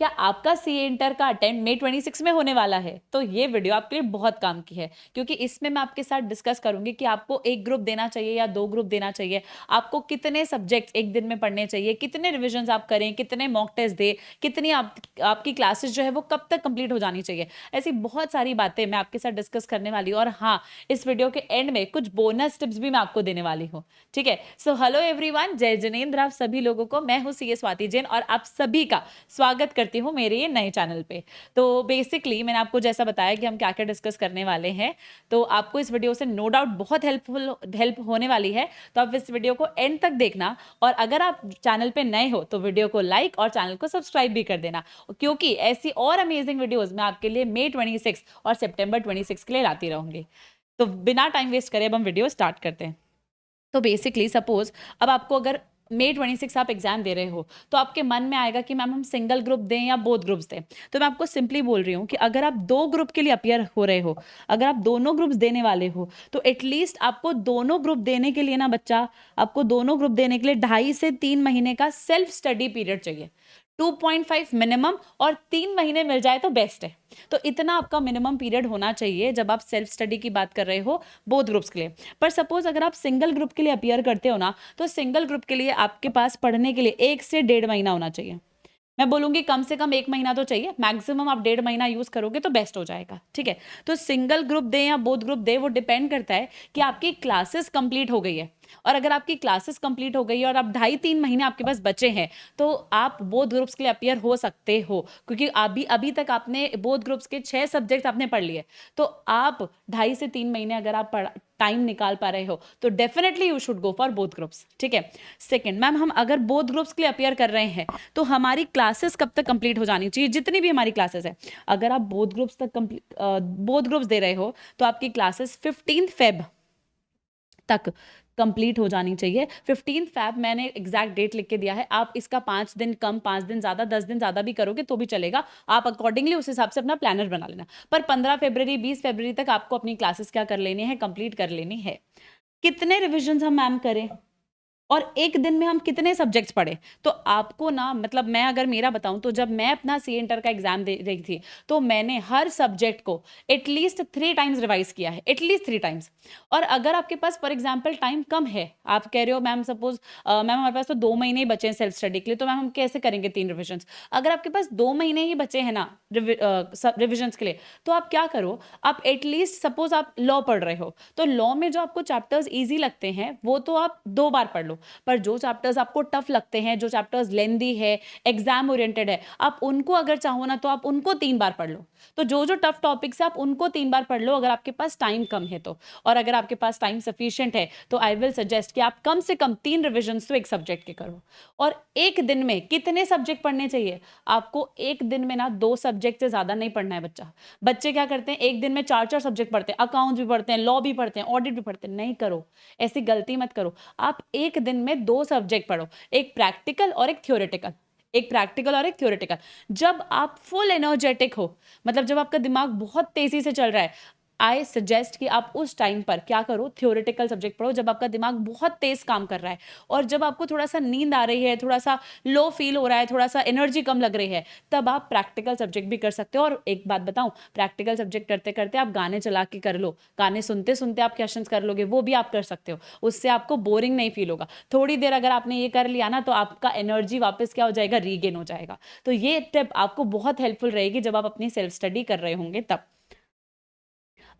क्या आपका CA inter का अटेम्प्ट मई 26 में होने वाला है? तो ये वीडियो आपके लिए बहुत काम की है, क्योंकि इसमें मैं आपके साथ डिस्कस करूंगी कि आपको एक ग्रुप देना चाहिए या 2 ग्रुप देना चाहिए, आपको कितने सब्जेक्ट्स एक दिन में पढ़ने चाहिए, कितने रिविजन्स आप करें, कितने मॉक टेस्ट दें, कितनी आपकी क्लासेस जो है वो कब तक कंप्लीट हो जानी चाहिए। ऐसी बहुत सारी बातें मैं आपके साथ डिस्कस करने वाली हूँ, और हाँ, इस वीडियो के एंड में कुछ बोनस टिप्स भी मैं आपको देने वाली हूँ। ठीक है, सो हेलो एवरीवन, जय जिनेंद्र आप सभी लोगों को। मैं हूँ सीए स्वाति जैन और आप सभी का स्वागत करती हूँ मेरे ये नए चैनल पे। तो बेसिकली मैंने आपको जैसा बताया कि हम क्या क्या डिस्कस करने वाले हैं, तो आपको इस वीडियो से नो डाउट बहुत हेल्प होने वाली है। तो आप इस वीडियो को एंड तक देखना, और अगर आप चैनल पे नए हो तो वीडियो को लाइक और चैनल को सब्सक्राइब भी कर देना, क्योंकि ऐसी और अमेजिंग वीडियोस मैं आपके लिए मई 26 और सितंबर 26 के लिए लाती रहूंगी। तो बिना टाइम वेस्ट करे अब हम वीडियो स्टार्ट करते हैं। तो बेसिकली सपोज अब आपको अगर मई 26 आप एग्जाम दे रहे हो, तो आपके मन में आएगा कि मैम हम सिंगल ग्रुप दें या बोथ ग्रुप्स दें। तो मैं आपको सिंपली बोल रही हूँ कि अगर आप 2 ग्रुप के लिए अपियर हो रहे हो, अगर आप दोनों ग्रुप्स देने वाले हो, तो एटलीस्ट आपको दोनों ग्रुप देने के लिए ना बच्चा, आपको दोनों ग्रुप देने के लिए 2.5 से 3 महीने का सेल्फ स्टडी पीरियड चाहिए। 2.5 मिनिमम, और 3 महीने मिल जाए तो बेस्ट है। तो इतना आपका मिनिमम पीरियड होना चाहिए जब आप सेल्फ स्टडी की बात कर रहे हो बोथ ग्रुप्स के लिए। पर सपोज अगर आप सिंगल ग्रुप के लिए अपियर करते हो ना, तो सिंगल ग्रुप के लिए आपके पास पढ़ने के लिए 1 से 1.5 महीना होना चाहिए। मैं बोलूंगी कम से कम 1 महीना तो चाहिए, मैक्सिमम आप 1.5 महीना यूज करोगे तो बेस्ट हो जाएगा। ठीक है, तो सिंगल ग्रुप दे या बोथ ग्रुप दे, वो डिपेंड करता है कि आपकी क्लासेस कंप्लीट हो गई है। और अगर आपकी क्लासेस कंप्लीट हो गई है और आप 2.5-3 महीने आपके पास बचे हैं, तो आप बोथ ग्रुप्स के लिए अपियर हो सकते हो, क्योंकि अभी तक आपने बोथ ग्रुप्स के 6 सब्जेक्ट आपने पढ़ लिए। तो आप 2.5 से 3 महीने अगर आप टाइम निकाल पा रहे हो, तो definitely you should go for both groups. ठीक है, सेकंड, मैम हम अगर बोथ ग्रुप्स के लिए अपियर कर रहे हैं, तो हमारी क्लासेस कब तक कंप्लीट हो जानी चाहिए, जितनी भी हमारी क्लासेस है। अगर आप बोथ ग्रुप्स तक बोथ ग्रुप्स दे रहे हो, तो आपकी क्लासेस 15 फेब तक कंप्लीट हो जानी चाहिए। 15 फैब मैंने एग्जैक्ट डेट लिख के दिया है, आप इसका 5 दिन कम, 5 दिन ज्यादा, 10 दिन ज्यादा भी करोगे तो भी चलेगा। आप अकॉर्डिंगली उस हिसाब से अपना प्लानर बना लेना। पर 15 फरवरी 20 फरवरी तक आपको अपनी क्लासेस क्या कर लेनी है, कंप्लीट कर लेनी है। कितने रिविजन हम मैम करें, और एक दिन में हम कितने सब्जेक्ट्स पढ़े? तो आपको ना, मतलब मैं अगर मेरा बताऊं, तो जब मैं अपना सी इंटर का एग्जाम दे रही थी, तो मैंने हर सब्जेक्ट को एटलीस्ट 3 टाइम्स रिवाइज किया है, एटलीस्ट 3 टाइम्स। और अगर आपके पास फॉर एग्जाम्पल टाइम कम है, आप कह रहे हो मैम सपोज मैम हमारे पास तो 2 महीने ही बचे हैं सेल्फ स्टडी के लिए, तो मैम हम कैसे करेंगे 3 रिविजन? अगर आपके पास 2 महीने ही बचे हैं ना रिविजन के लिए, तो आप क्या करो, आप एटलीस्ट सपोज आप लॉ पढ़ रहे हो, तो लॉ में जो आपको चैप्टर्स ईजी लगते हैं वो तो आप 2 बार पढ़ लो। पर जो चैप्टर्स आपको टफ लगते हैं, जो चैप्टर्स लेंदी है, एग्जाम ओरिएंटेड है, आप उनको अगर चाहो ना, तो आप उनको 3 बार पढ़ लो। तो जो जो टफ टॉपिक्स है आप उनको 3 बार पढ़ लो, अगर आपके पास टाइम कम है तो। और अगर आपके पास टाइम सफिशिएंट है, तो आई विल सजेस्ट कि आप कम से कम 3 रिविजन तो एक सब्जेक्ट के करो। और एक दिन में कितने सब्जेक्ट पढ़ने चाहिए? आपको एक दिन में ना 2 सब्जेक्ट से ज्यादा नहीं पढ़ना है बच्चा। बच्चे क्या करते हैं, एक दिन में 4-4 सब्जेक्ट पढ़ते हैं, अकाउंट्स भी पढ़ते हैं, लॉ भी पढ़ते हैं, ऑडिट भी पढ़ते हैं। नहीं करो, ऐसी गलती मत करो। आप एक दिन में 2 सब्जेक्ट पढ़ो, एक प्रैक्टिकल और एक थ्योरेटिकल, एक प्रैक्टिकल और एक थ्योरेटिकल। जब आप फुल एनर्जेटिक हो, मतलब जब आपका दिमाग बहुत तेजी से चल रहा है, आई सजेस्ट कि आप उस टाइम पर क्या करो, थ्योरेटिकल सब्जेक्ट पढ़ो, जब आपका दिमाग बहुत तेज काम कर रहा है और जब आपको थोड़ा सा नींद आ रही है, थोड़ा सा लो फील हो रहा है, थोड़ा सा एनर्जी कम लग रही है, तब आप प्रैक्टिकल सब्जेक्ट भी कर सकते हो। और एक बात बताऊं, प्रैक्टिकल सब्जेक्ट करते करते आप गाने चला के कर लो, गाने सुनते सुनते आप क्वेश्चंस कर लोगे, वो भी आप कर सकते हो। उससे आपको बोरिंग नहीं फील होगा। थोड़ी देर अगर आपने ये कर लिया ना, तो आपका एनर्जी वापस क्या हो जाएगा, रीगेन हो जाएगा। तो ये टिप आपको बहुत हेल्पफुल रहेगी जब आप अपनी सेल्फ स्टडी कर रहे होंगे तब।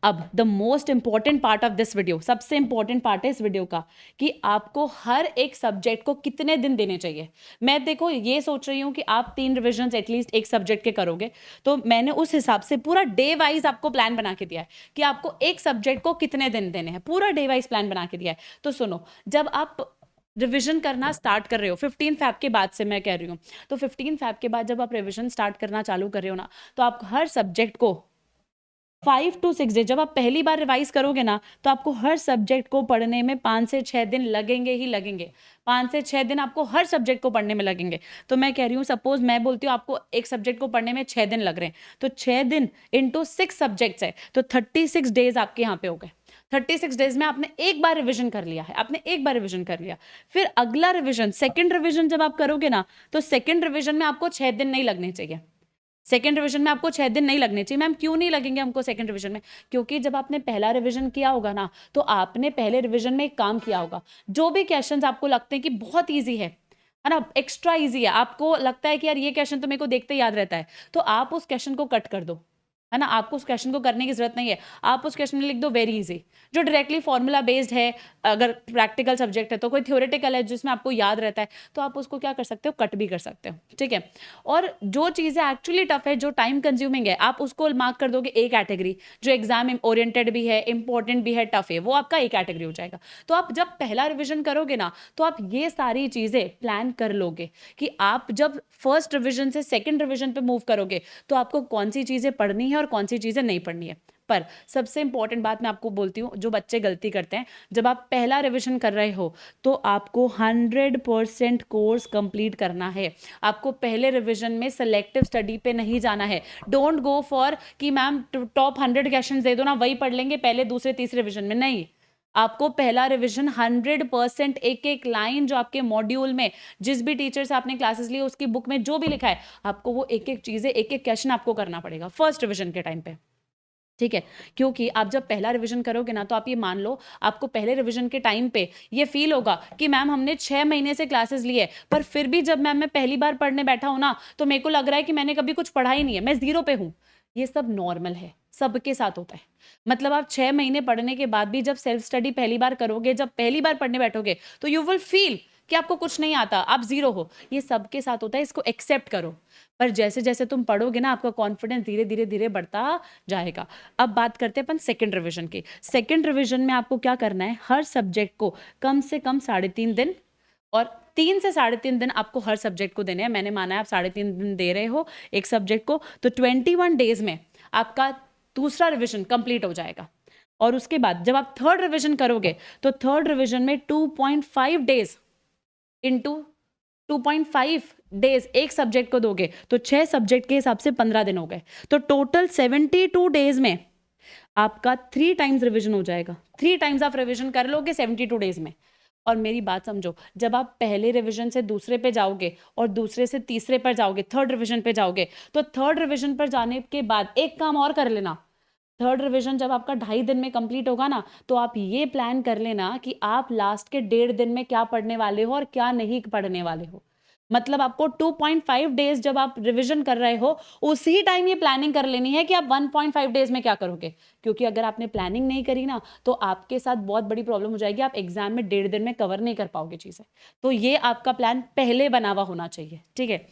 अब the most important part of this video, सबसे इंपॉर्टेंट पार्ट है इस वीडियो का, कि आपको हर एक सब्जेक्ट को कितने दिन देने चाहिए। मैं देखो ये सोच रही हूं कि आप 3 रिविजन एटलीस्ट एक सब्जेक्ट के करोगे, तो मैंने उस हिसाब से पूरा डे वाइज आपको प्लान बना के दिया है कि आपको एक सब्जेक्ट को कितने दिन देने हैं, पूरा डे वाइज प्लान बना के दिया है। तो सुनो, जब आप रिविजन करना स्टार्ट कर रहे हो 15 फैब के बाद से मैं कह रही हूँ, तो 15 फैब के बाद जब आप रिविजन स्टार्ट करना चालू कर रहे हो ना, तो आप हर सब्जेक्ट को 5 to 6 डे, जब आप पहली बार रिवाइज करोगे ना, तो आपको हर सब्जेक्ट को पढ़ने में 5 से 6 दिन लगेंगे ही लगेंगे। 5 से 6 दिन आपको हर सब्जेक्ट को पढ़ने में लगेंगे। तो मैं कह रही हूँ, सपोज मैं बोलती हूँ आपको एक सब्जेक्ट को पढ़ने में 6 दिन लग रहे हैं, तो 6 दिन इंटू 6 सब्जेक्ट्स है, तो 36 डेज आपके यहाँ पे हो गए। 36 डेज में आपने एक बार रिवीजन कर लिया है, आपने एक बार रिवीजन कर लिया, फिर अगला रिवीजन, सेकंड रिवीजन जब आप करोगे ना, तो सेकंड रिवीजन में आपको 6 दिन नहीं लगने चाहिए। सेकंड रिवीजन में आपको 6 दिन नहीं लगने चाहिए। मैम क्यों नहीं लगेंगे हमको सेकंड रिवीजन में? क्योंकि जब आपने पहला रिवीजन किया होगा ना, तो आपने पहले रिवीजन में एक काम किया होगा। जो भी क्वेश्चंस आपको लगते हैं कि बहुत ईजी है ना, एक्स्ट्रा ईजी है, आपको लगता है कि यार ये क्वेश्चन तो मेरे को देखते याद रहता है, तो आप उस क्वेश्चन को कट कर दो, है ना, आपको उस क्वेश्चन को करने की जरूरत नहीं है। आप उस क्वेश्चन में लिख दो वेरी इजी, जो डायरेक्टली फॉर्मूला बेस्ड है। अगर प्रैक्टिकल सब्जेक्ट है तो कोई थ्योरेटिकल है जिसमें आपको याद रहता है, तो आप उसको क्या कर सकते हो, कट भी कर सकते हो, ठीक है। और जो चीज़ें एक्चुअली टफ है, जो टाइम कंज्यूमिंग है, आप उसको मार्क कर दोगे ए कैटेगरी। जो एग्जाम ओरिएंटेड भी है, इंपॉर्टेंट भी है, टफ है, वो आपका ए कैटेगरी हो जाएगा। तो आप जब पहला रिविजन करोगे ना, तो आप ये सारी चीज़ें प्लान कर लोगे कि आप जब फर्स्ट रिविजन से सेकेंड रिविजन पे मूव करोगे, तो आपको कौन सी चीज़ें पढ़नी है और कौन सी चीज़ें नहीं पढ़नी है। पर सबसे इंपॉर्टेंट बात मैं आपको बोलती हूँ, जो बच्चे गलती करते हैं, जब आप पहला रिवीजन कर रहे हो, तो आपको 100% कोर्स कंप्लीट करना है। आपको पहले रिवीजन में सेलेक्टिव स्टडी पे नहीं जाना है। डोंट गो फॉर कि मैम टॉप 100 क्वेश्चन दे दो ना, वही पढ़ लेंगे पहले दूसरे तीसरे रिवीजन में। नहीं, आपको पहला रिवीजन 100% एक एक लाइन जो आपके मॉड्यूल में, जिस भी टीचर से आपने क्लासेस ली उसकी बुक में जो भी लिखा है, आपको वो एक एक चीज़ें, एक एक क्वेश्चन आपको करना पड़ेगा फर्स्ट रिवीजन के टाइम पे, ठीक है। क्योंकि आप जब पहला रिवीजन करोगे ना, तो आप ये मान लो, आपको पहले रिवीजन के टाइम पे ये फील होगा कि मैम हमने 6 महीने से क्लासेस ली है, पर फिर भी जब मैम मैं पहली बार पढ़ने बैठा हूं ना, तो मेरे को लग रहा है कि मैंने कभी कुछ पढ़ा ही नहीं है, मैं जीरो पे हूं। ये सब नॉर्मल है, सबके साथ होता है। मतलब आप 6 महीने पढ़ने के बाद भी जब सेल्फ स्टडी पहली बार करोगे, जब पहली बार पढ़ने बैठोगे, तो यू विल फील कि आपको कुछ नहीं आता, आप जीरो हो। ये सबके साथ होता है, इसको एक्सेप्ट करो। पर जैसे जैसे तुम पढ़ोगे ना, आपका कॉन्फिडेंस धीरे धीरे धीरे बढ़ता जाएगा। अब बात करते हैं अपन सेकंड रिवीजन की। सेकंड रिवीजन में आपको क्या करना है, हर सब्जेक्ट को कम से कम 3.5 दिन, और 3 से 3.5 दिन आपको हर सब्जेक्ट को देने हैं। मैंने माना है आप 3.5 दिन दे रहे हो एक सब्जेक्ट को, तो 21 डेज में आपका दूसरा रिवीजन कंप्लीट हो जाएगा। और उसके बाद जब आप थर्ड रिवीजन करोगे, तो थर्ड रिवीजन में 2.5 डेज इंटू 2.5 डेज एक सब्जेक्ट को दोगे, तो 6 सब्जेक्ट के हिसाब से 15 दिन हो गए, तो टोटल 72 डेज में आपका 3 टाइम्स रिवीजन हो जाएगा। 3 टाइम्स आप रिवीजन कर लोगे 72 डेज में। और मेरी बात समझो, जब आप पहले रिवीजन से दूसरे पे जाओगे और दूसरे से तीसरे पर जाओगे, थर्ड रिवीजन पे जाओगे, तो थर्ड रिवीजन पर जाने के बाद एक काम और कर लेना। थर्ड रिवीजन जब आपका 2.5 दिन में कंप्लीट होगा ना, तो आप ये प्लान कर लेना कि आप लास्ट के 1.5 दिन में क्या पढ़ने वाले हो और क्या नहीं पढ़ने वाले हो। मतलब आपको 2.5 डेज जब आप रिवीजन कर रहे हो, उसी टाइम ये प्लानिंग कर लेनी है कि आप 1.5 डेज में क्या करोगे। क्योंकि अगर आपने प्लानिंग नहीं करी ना, तो आपके साथ बहुत बड़ी प्रॉब्लम हो जाएगी, आप एग्जाम में 1.5 दिन में कवर नहीं कर पाओगे चीजें। तो ये आपका प्लान पहले बना हुआ होना चाहिए, ठीक है।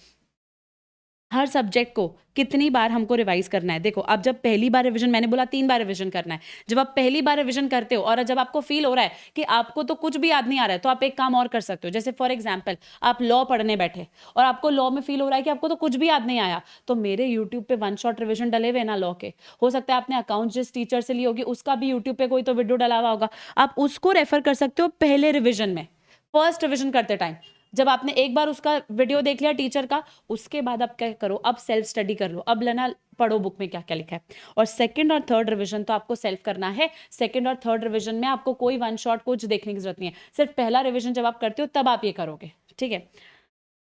हर सब्जेक्ट को कितनी बार हमको रिवाइज करना है। देखो, अब जब पहली बार रिवीजन, मैंने बोला 3 बार रिवीजन करना है। जब आप पहली बार रिवीजन करते हो और जब आपको फील हो रहा है कि आपको तो कुछ भी याद नहीं आ रहा है, तो आप एक काम और कर सकते हो। जैसे फॉर एग्जाम्पल, आप लॉ पढ़ने बैठे और आपको लॉ में फील हो रहा है कि आपको तो कुछ भी याद नहीं आया, तो मेरे यूट्यूब पे 1 शॉट रिवीजन डले हुए ना लॉ के। हो सकता है आपने अकाउंट जिस टीचर से ली होगी, उसका भी यूट्यूब पे कोई तो वीडियो डला हुआ होगा, आप उसको रेफर कर सकते हो पहले रिविजन में, फर्स्ट रिविजन करते टाइम। जब आपने एक बार उसका वीडियो देख लिया टीचर का, उसके बाद आप क्या करो, अब सेल्फ स्टडी कर लो। अब लेना पढ़ो बुक में क्या क्या लिखा है। और सेकंड और थर्ड रिवीजन तो आपको सेल्फ करना है। सेकंड और थर्ड रिवीजन में आपको कोई 1 शॉट कुछ देखने की जरूरत नहीं है। सिर्फ पहला रिवीजन जब आप करते हो तब आप ये करोगे, ठीक है।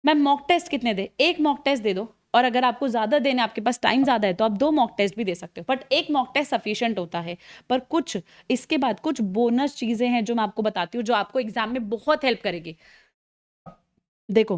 मैम मॉक टेस्ट कितने दे? एक मॉक टेस्ट दे दो, और अगर आपको ज्यादा देना है, आपके पास टाइम ज्यादा है, तो आप 2 मॉक टेस्ट भी दे सकते हो, बट एक मॉक टेस्ट सफिशिएंट होता है। पर कुछ इसके बाद कुछ बोनस चीजें हैं जो मैं आपको बताती हूँ, जो आपको एग्जाम में बहुत हेल्प करेगी। देखो,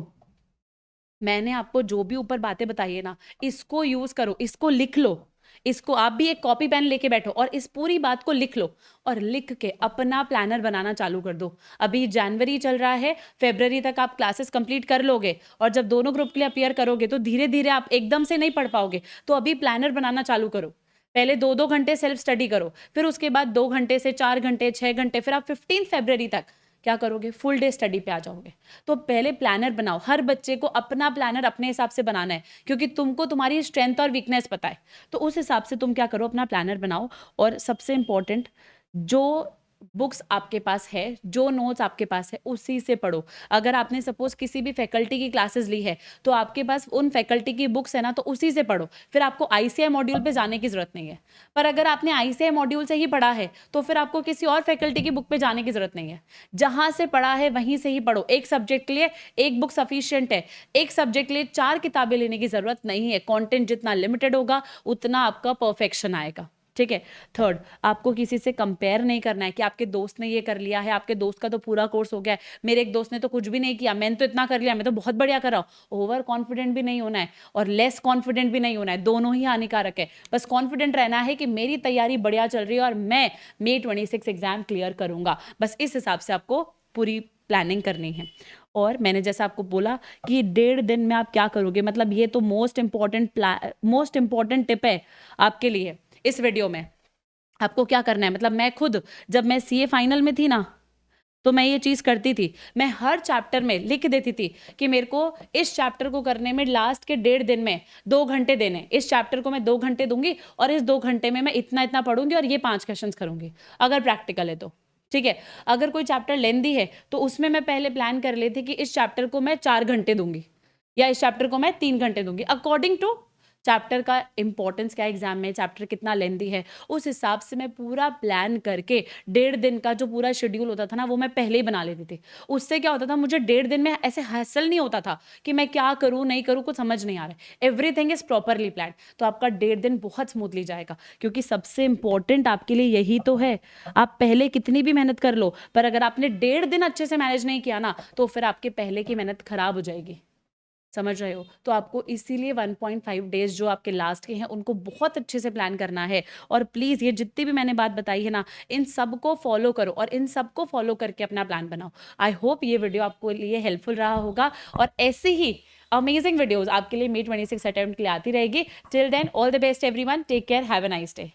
मैंने आपको जो भी ऊपर बातें बताई है ना, इसको यूज करो, इसको लिख लो। इसको आप भी एक कॉपी पेन लेके बैठो और इस पूरी बात को लिख लो, और लिख के अपना प्लानर बनाना चालू कर दो। अभी जनवरी चल रहा है, फरवरी तक आप क्लासेस कंप्लीट कर लोगे, और जब दोनों ग्रुप के लिए अपियर करोगे तो धीरे धीरे आप एकदम से नहीं पढ़ पाओगे। तो अभी प्लानर बनाना चालू करो। पहले 2-2 घंटे सेल्फ स्टडी करो, फिर उसके बाद 2 घंटे से 4 घंटे, 6 घंटे, फिर आप 15 फरवरी तक क्या करोगे, फुल डे स्टडी पे आ जाओगे। तो पहले प्लानर बनाओ। हर बच्चे को अपना प्लानर अपने हिसाब से बनाना है, क्योंकि तुमको तुम्हारी स्ट्रेंथ और वीकनेस पता है। तो उस हिसाब से तुम क्या करो, अपना प्लानर बनाओ। और सबसे इंपॉर्टेंट, जो बुक्स आपके पास है, जो नोट्स आपके पास है उसी से पढ़ो। अगर आपने सपोज किसी भी फैकल्टी की क्लासेस ली है तो आपके पास उन फैकल्टी की बुक्स है ना, तो उसी से पढ़ो, फिर आपको आईसीआई मॉड्यूल पे जाने की जरूरत नहीं है। पर अगर आपने आईसीआई मॉड्यूल से ही पढ़ा है तो फिर आपको किसी और फैकल्टी की बुक पे जाने की जरूरत नहीं है। जहां से पढ़ा है वहीं से ही पढ़ो। एक सब्जेक्ट के लिए एक बुक सफिशियंट है, एक सब्जेक्ट के लिए 4 किताबें लेने की जरूरत नहीं है। कंटेंट जितना लिमिटेड होगा उतना आपका परफेक्शन आएगा। ठीक है। थर्ड, आपको किसी से कंपेयर नहीं करना है कि आपके दोस्त ने ये कर लिया है, आपके दोस्त का तो पूरा कोर्स हो गया है, मेरे एक दोस्त ने तो कुछ भी नहीं किया, मैंने तो इतना कर लिया, मैं तो बहुत बढ़िया कर रहा हूँ। ओवर कॉन्फिडेंट भी नहीं होना है और लेस कॉन्फिडेंट भी नहीं होना है, दोनों ही हानिकारक है। बस कॉन्फिडेंट रहना है कि मेरी तैयारी बढ़िया चल रही है और मैं May 26 एग्जाम क्लियर करूंगा। बस इस हिसाब से आपको पूरी प्लानिंग करनी है। और मैंने जैसा आपको बोला कि 1.5 दिन में आप क्या करोगे, मतलब ये तो मोस्ट इंपॉर्टेंट टिप है आपके लिए इस वीडियो में। आपको क्या करना है, मतलब मैं खुद जब मैं सीए फाइनल में थी ना, तो मैं ये चीज करती थी, मैं हर चैप्टर में लिख देती थी कि मेरे को इस चैप्टर को करने में लास्ट के 1.5 दिन में 2 घंटे देने, इस चैप्टर को मैं 2 घंटे दूंगी और इस 2 घंटे में मैं इतना इतना पढ़ूंगी और ये 5 क्वेश्चंस करूंगी अगर प्रैक्टिकल है तो। ठीक है। अगर कोई चैप्टर लेंदी है तो उसमें मैं पहले प्लान कर लेती कि इस चैप्टर को मैं 4 घंटे दूंगी या इस चैप्टर को मैं 3 घंटे दूंगी, अकॉर्डिंग टू चैप्टर का इंपॉर्टेंस क्या एग्जाम में, चैप्टर कितना लेंदी है, उस हिसाब से मैं पूरा प्लान करके 1.5 दिन का जो पूरा शेड्यूल होता था ना वो मैं पहले ही बना लेती थी। उससे क्या होता था, मुझे 1.5 दिन में ऐसे हासिल नहीं होता था कि मैं क्या करूं नहीं करूं, कुछ समझ नहीं आ रहा है। एवरीथिंग इज प्रॉपरली प्लान, तो आपका 1.5 दिन बहुत स्मूथली जाएगा, क्योंकि सबसे इंपॉर्टेंट आपके लिए यही तो है। आप पहले कितनी भी मेहनत कर लो, पर अगर आपने 1.5 दिन अच्छे से मैनेज नहीं किया ना तो फिर आपके पहले की मेहनत खराब हो जाएगी। समझ रहे हो? तो आपको इसीलिए 1.5 डेज जो आपके लास्ट के हैं उनको बहुत अच्छे से प्लान करना है। और प्लीज़ ये जितनी भी मैंने बात बताई है ना, इन सबको फॉलो करो और इन सबको फॉलो करके अपना प्लान बनाओ। आई होप ये वीडियो आपको लिए हेल्पफुल रहा होगा और ऐसे ही अमेजिंग वीडियोस आपके लिए May 26 अटेम्प्ट के लिए आती रहेगी। Till then all the best everyone, take care, have a nice day.